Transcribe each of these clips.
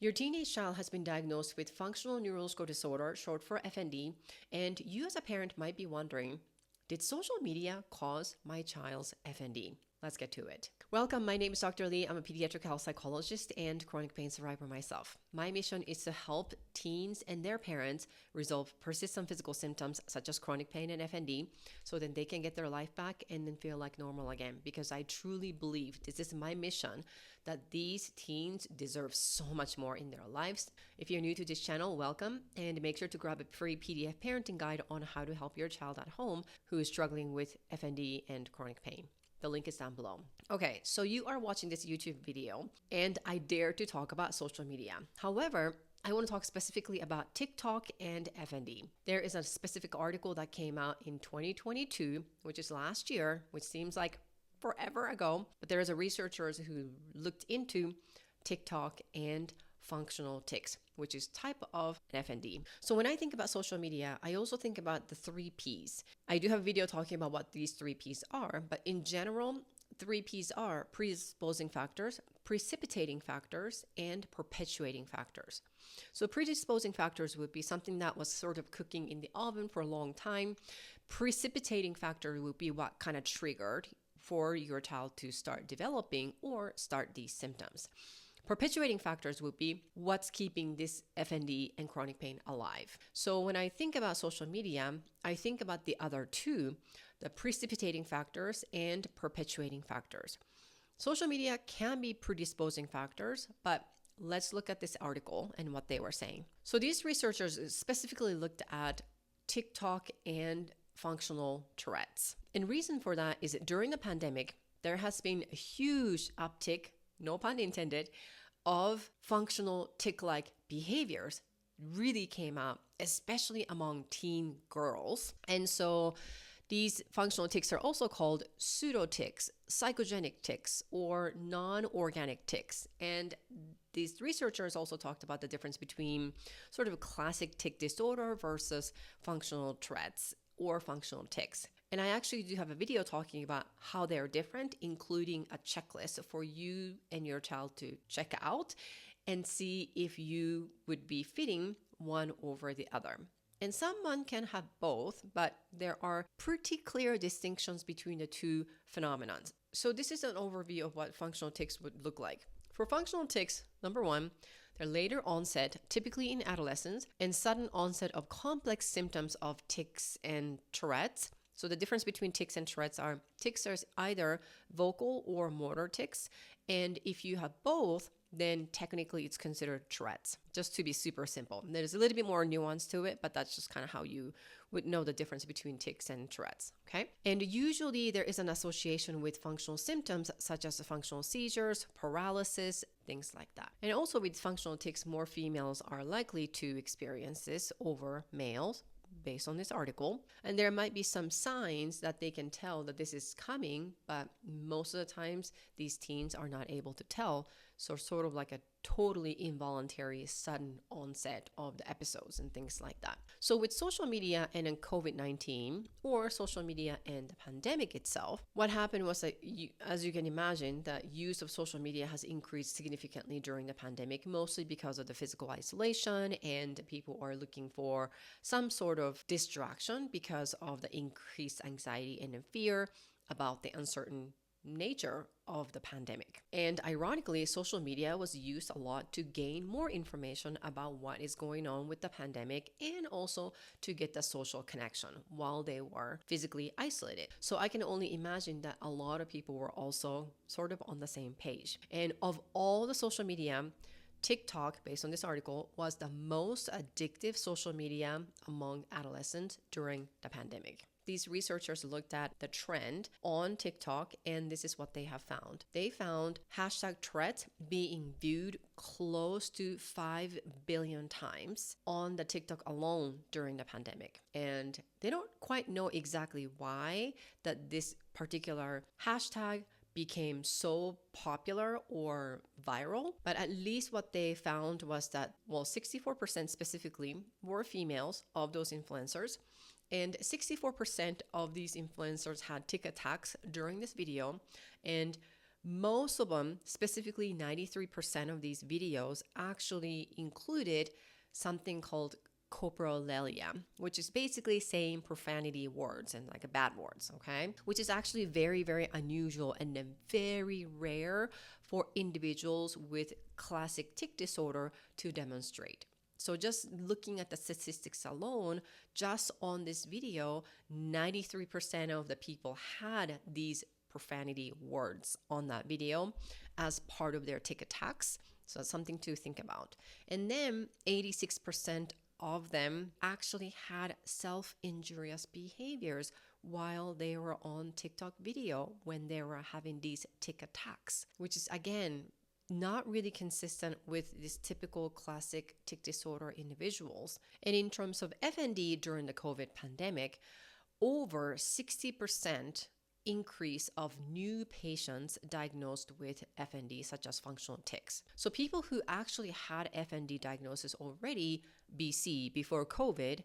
Your teenage child has been diagnosed with functional neurological disorder, short for FND, and you as a parent might be wondering, did social media cause my child's FND? Let's get to it. Welcome, my name is Dr. Lee. I'm a pediatric health psychologist and chronic pain survivor myself. My mission is to help teens and their parents resolve persistent physical symptoms such as chronic pain and FND so that they can get their life back and then feel like normal again. Because I truly believe this is my mission, that these teens deserve so much more in their lives. If you're new to this channel, welcome, and make sure to grab a free PDF parenting guide on how to help your child at home who is struggling with FND and chronic pain. The link is down below. Okay, so you are watching this YouTube video and I dare to talk about social media. However, I want to talk specifically about TikTok and FND. There is a specific article that came out in 2022, which is last year, which seems like forever ago, but there is a researchers who looked into TikTok and functional tics, which is type of an FND. So when I think about social media, I also think about the 3 Ps. I do have a video talking about what these 3 Ps are, but in general, 3 Ps are predisposing factors, precipitating factors, and perpetuating factors. So predisposing factors would be something that was sort of cooking in the oven for a long time. Precipitating factor would be what kind of triggered for your child to start developing or start these symptoms. Perpetuating factors would be what's keeping this FND and chronic pain alive. So when I think about social media, I think about the other 2, the precipitating factors and perpetuating factors. Social media can be predisposing factors, but let's look at this article and what they were saying. So these researchers specifically looked at TikTok and functional Tourette's. And reason for that is that during the pandemic, there has been a huge uptick, no pun intended, of functional tic-like behaviors really came out, especially among teen girls. And so these functional tics are also called pseudotics, psychogenic tics, or non-organic tics. And these researchers also talked about the difference between sort of a classic tic disorder versus functional Tourette's or functional tics. And I actually do have a video talking about how they're different, including a checklist for you and your child to check out and see if you would be fitting one over the other. And someone can have both, but there are pretty clear distinctions between the 2 phenomena. So this is an overview of what functional tics would look like. For functional tics, number 1, they're later onset, typically in adolescence, and sudden onset of complex symptoms of tics and Tourette's. So the difference between tics and Tourette's are tics are either vocal or motor tics. And if you have both, then technically it's considered Tourette's, just to be super simple. There's a little bit more nuance to it, but that's just kind of how you would know the difference between tics and Tourette's, okay? And usually there is an association with functional symptoms such as functional seizures, paralysis, things like that. And also with functional tics, more females are likely to experience this over males, based on this article. And there might be some signs that they can tell that this is coming, but most of the times these teens are not able to tell. So sort of like a totally involuntary sudden onset of the episodes and things like that. So with social media and in COVID-19 or social media and the pandemic itself, what happened was that as you can imagine, the use of social media has increased significantly during the pandemic, mostly because of the physical isolation and people are looking for some sort of distraction because of the increased anxiety and fear about the uncertain nature of the pandemic. And ironically, social media was used a lot to gain more information about what is going on with the pandemic and also to get the social connection while they were physically isolated. So I can only imagine that a lot of people were also sort of on the same page. And of all the social media, TikTok, based on this article, was the most addictive social media among adolescents during the pandemic. These researchers looked at the trend on TikTok, and this is what they have found. They found hashtag Tourette being viewed close to 5 billion times on the TikTok alone during the pandemic. And they don't quite know exactly why that this particular hashtag became so popular or viral, but at least what they found was that, 64% specifically were females of those influencers. And 64% of these influencers had tic attacks during this video. And Most of them, specifically 93% of these videos, actually included something called coprolalia, which is basically saying profanity words and like bad words, okay? Which is actually very, very unusual and very rare for individuals with classic tic disorder to demonstrate. So just looking at the statistics alone, just on this video, 93% of the people had these profanity words on that video as part of their tic attacks. So that's something to think about. And then 86% of them actually had self-injurious behaviors while they were on TikTok video when they were having these tic attacks, which is again not really consistent with these typical classic tic disorder individuals. And in terms of FND during the COVID pandemic, over 60% increase of new patients diagnosed with FND, such as functional tics. So people who actually had FND diagnosis already, BC, before COVID,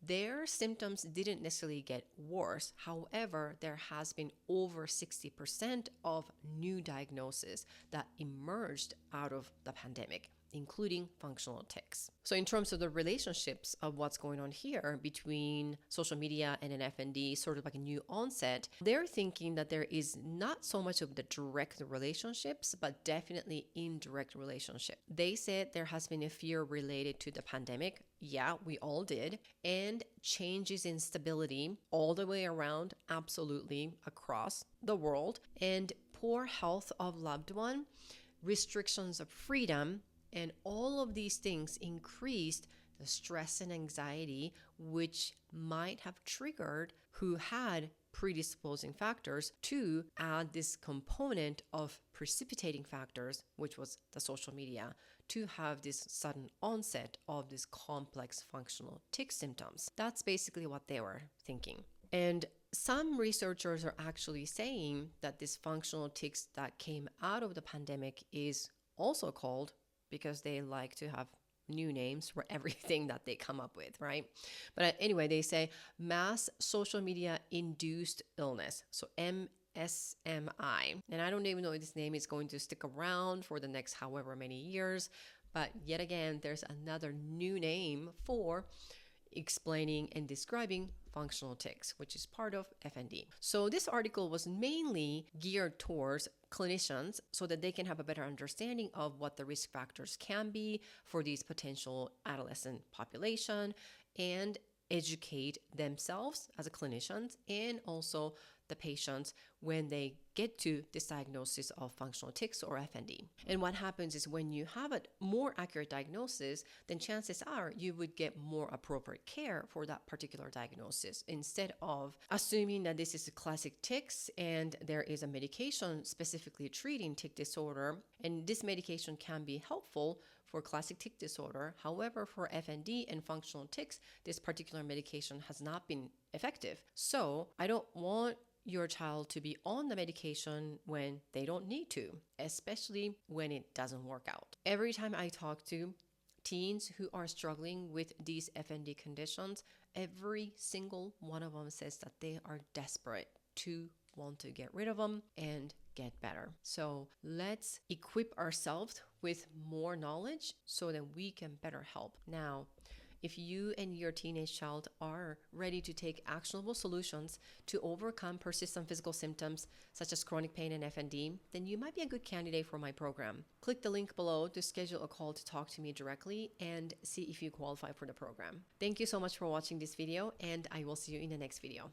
their symptoms didn't necessarily get worse. However, there has been over 60% of new diagnoses that emerged out of the pandemic, including functional tics. So in terms of the relationships of what's going on here between social media and an FND, sort of like a new onset, they're thinking that there is not so much of the direct relationships, but definitely indirect relationship. They said there has been a fear related to the pandemic. Yeah, we all did. And changes in stability all the way around, absolutely across the world. And poor health of loved one, restrictions of freedom, and all of these things increased the stress and anxiety, which might have triggered who had predisposing factors to add this component of precipitating factors, which was the social media, to have this sudden onset of this complex functional tic symptoms. That's basically what they were thinking. And some researchers are actually saying that this functional tics that came out of the pandemic is also called, because they like to have new names for everything that they come up with, right? But anyway, they say mass social media induced illness. So MSMI. And I don't even know if this name is going to stick around for the next however many years. But yet again, there's another new name for explaining and describing functional tics, which is part of FND. So this article was mainly geared towards clinicians so that they can have a better understanding of what the risk factors can be for these potential adolescent population and educate themselves as a clinicians and also the patients when they get to this diagnosis of functional tics or FND. And what happens is when you have a more accurate diagnosis, then chances are you would get more appropriate care for that particular diagnosis instead of assuming that this is a classic tics and there is a medication specifically treating tic disorder. And this medication can be helpful for classic tic disorder. However, for FND and functional tics, this particular medication has not been effective. So I don't want your child to be on the medication when they don't need to, especially when it doesn't work out. Every time I talk to teens who are struggling with these FND conditions, every single one of them says that they are desperate to want to get rid of them and get better. So let's equip ourselves with more knowledge so that we can better help. Now, if you and your teenage child are ready to take actionable solutions to overcome persistent physical symptoms such as chronic pain and FND, then you might be a good candidate for my program. Click the link below to schedule a call to talk to me directly and see if you qualify for the program. Thank you so much for watching this video, and I will see you in the next video.